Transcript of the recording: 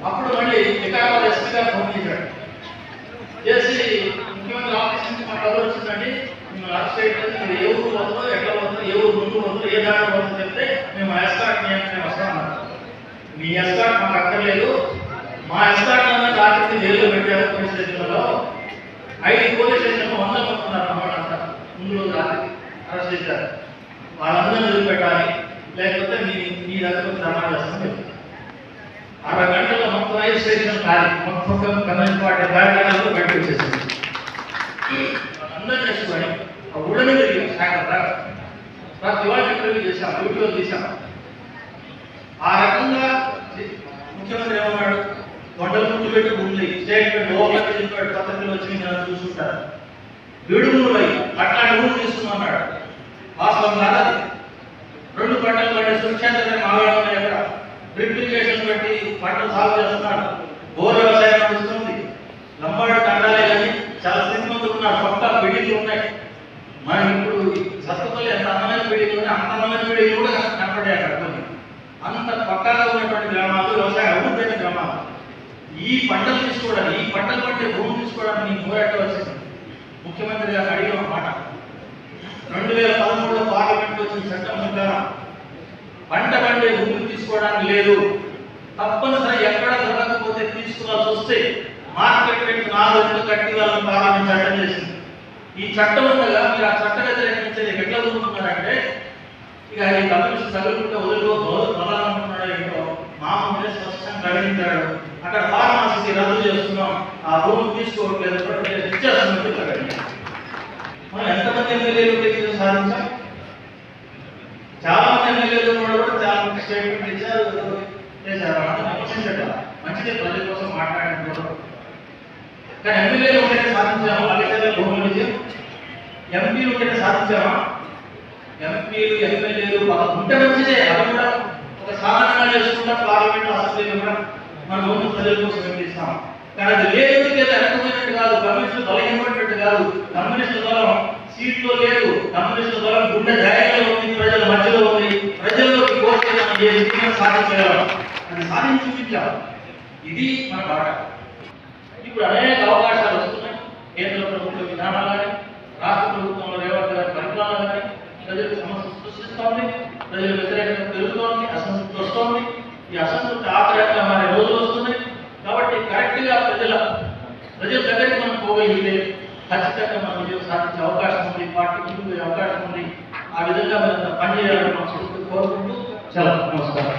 అప్పుడు మళ్ళీ వికారాబాద్ ఎస్పీ గారు ఫోన్ చేశాడు. చేసి ముఖ్యమంత్రి ఆఫీస్ నుంచి మాకు ఎవరు వచ్చిందండి, మేము అరెస్ట్ చేయలేదు, మీరు ఏ ఊరు పోతుందో, ఎట్లా పోతుందో, ఏ ఊరు ముందు పోతుందో, ఏ దారి పోతుందో చెప్తే మేము ఎస్కాట్ మేము వస్తామన్నారు. మీ ఎస్కాట్ మాకు అక్కర్లేదు, మా ఎస్కాట్లోనే రాత్రికి జైల్లో పెట్టారు పోలీస్ స్టేషన్లలో. 5 పోలీస్ స్టేషన్లో 100 మంది ఉన్నారు అన్నమాట. అంతా ముందు రోజు రాత్రికి అరెస్ట్ చేశారు. వాళ్ళందరినీ వదిలిపెట్టాలి, లేకపోతే మీ దగ్గర ధర్నా చేస్తామని చెప్తారు. 60 గంటల్లో మొత్తం 5 స్టేషన్ ఖాళీ, మొత్తం కమ్యూనిస్ట్ పార్టీ కార్యక్రమాలు బయటకు వచ్చేసింది. అందరూ చేసుకొని ఆ ఊళ్ళని తిరిగి సాయంత్రం ఇవాళ ఇంటర్వ్యూ చేశాం, యూట్యూబ్లో తీసాం. ఆ రకంగా ముఖ్యమంత్రి ఏమన్నాడు, వంటలు ముందు పెట్టి ఉంది స్టేట్మెంట్ ఓవర్లకి చెప్పాడు, పత్రికలు వచ్చి చూసుకుంటారు. విడుదల అట్లాంటి ఊరు తీసుకున్నాడు. వాస్తవం కాదు. 2 పంటలు పండే సురక్షితంగా మాట్లాడాలి. ఎక్కడ రిప్లికేషన్ పెట్టి పంటలు సాగు చేస్తున్నాడు. బోర్ వ్యవసాయం నడుస్తుంది. లంబాడు తండాలే కానీ చాలా శ్రీమంతులు ఉన్నారు, పక్కా బిల్డింగ్లు ఉన్నాయి. మనం ఇప్పుడు సత్తుపల్లి ఎంత అందమైన బిల్డింగ్లు ఉన్నాయి, అంత అందమైన బిల్డింగ్లు కూడా కనపడ్డాయి అక్కడ. అంత పక్కాగా ఉన్నటువంటి గ్రామాలు, వ్యవసాయ అభివృద్ధి అయిన గ్రామాలు. ఈ పంటలు తీసుకోవడానికి, ఈ పంటలు పండే భూమి తీసుకోవడానికి నీకు పోరాట వచ్చింది. ముఖ్యమంత్రి గారు అడిగిన మాట 2013లో పార్లమెంట్ వచ్చిన చట్టం ప్రకారం పంట పండే భూమి తీసుకోవడానికి లేదు, తప్పనిసరి ఎక్కడ దొరకకపోతే తీసుకోవాల్సి వస్తే మార్కెట్ రేట్ 4 రెట్లు కట్టి వాళ్ళని పార్లమెంట్ చట్టం చేసింది. ఈ చట్టం ఉండగా మీరు ఆ చట్ట వ్యతిరేకించేది ఎట్లా వదులుతున్నారంటే, ఇక ఈ కమ్యూనిస్ట్ చదువుకుంటే వదలాలనుకున్నాడు. ఏంటో మామూలుగా స్పష్టంగా ప్రకటించాడు. అక్కడ ఫార్మాసిటీ రద్దు చేస్తున్నాం, ఆ భూమి తీసుకోవట్లేదు, ఇచ్చేస్తున్నట్టు ప్రకటించారు. మనం ఎంతమంది ఎమ్మెల్యేలు సాధించాం? చాలా మంది ఎమ్మెల్యేలు కూడా చాలా మంది స్టేట్మెంట్ ఇచ్చారు, చేశారు. మంచిదే, ప్రజల కోసం మాట్లాడిన. కానీ ఎమ్మెల్యేలు ఉంటేనే సాధించామా? అధికారులు భూముల విజయం. ఎంపీలు ఉంటేనే సాధించామా? ఎంపీలు ఎమ్మెల్యేలు ఉంటే మంచిదే, అది కూడా ఒక సాధారణంగా చేసుకుంటాం. పార్లమెంట్ అసెంబ్లీలో కూడా మన భూమి ప్రజల కోసం నిర్మిస్తాం. కానీ అది లేదు, వెనకపోయినట్టు కాదు, కమ్యూనిస్టులు బలహీనపడినట్టు కాదు. కమ్యూనిస్టు బలం సీట్లో లేదు, కమ్యూనిస్టు బలం గుండె ధైర్యంలో ఉంది, ప్రజల మధ్యలో ఉంది. ప్రజల్లోకి పోతే మనం ఏ విధంగా సాధించగలం, అది సాధించి చూపించాం. ఇది మన బాట. ఇప్పుడు అనేక అవకాశాలు వస్తున్నాయి. కేంద్ర ప్రభుత్వ విధానాలు కానీ, రాష్ట్ర ప్రభుత్వంలో రేవంత్ గారి పరిపాలన కానీ ప్రజలకు సమస్య సృష్టిస్తోంది. ప్రజల వ్యతిరేకత పెరుగుతోంది, అసంతృప్తి వస్తోంది. ఈ అసంతృప్తి ఆగ్రహంగా మారే రోజులు వస్తున్నాయి. కాబట్టి కరెక్ట్గా ప్రజల దగ్గరికి మనం పోగలిగితే ఖచ్చితంగా మనం విజయం సాధించే అవకాశం ఉంది, పార్టీ ముందుకు అవకాశం ఉంది. ఆ విధంగా మనం పనిచేయాలని మనం కోరుకుంటూ సెలవు. నమస్కారం.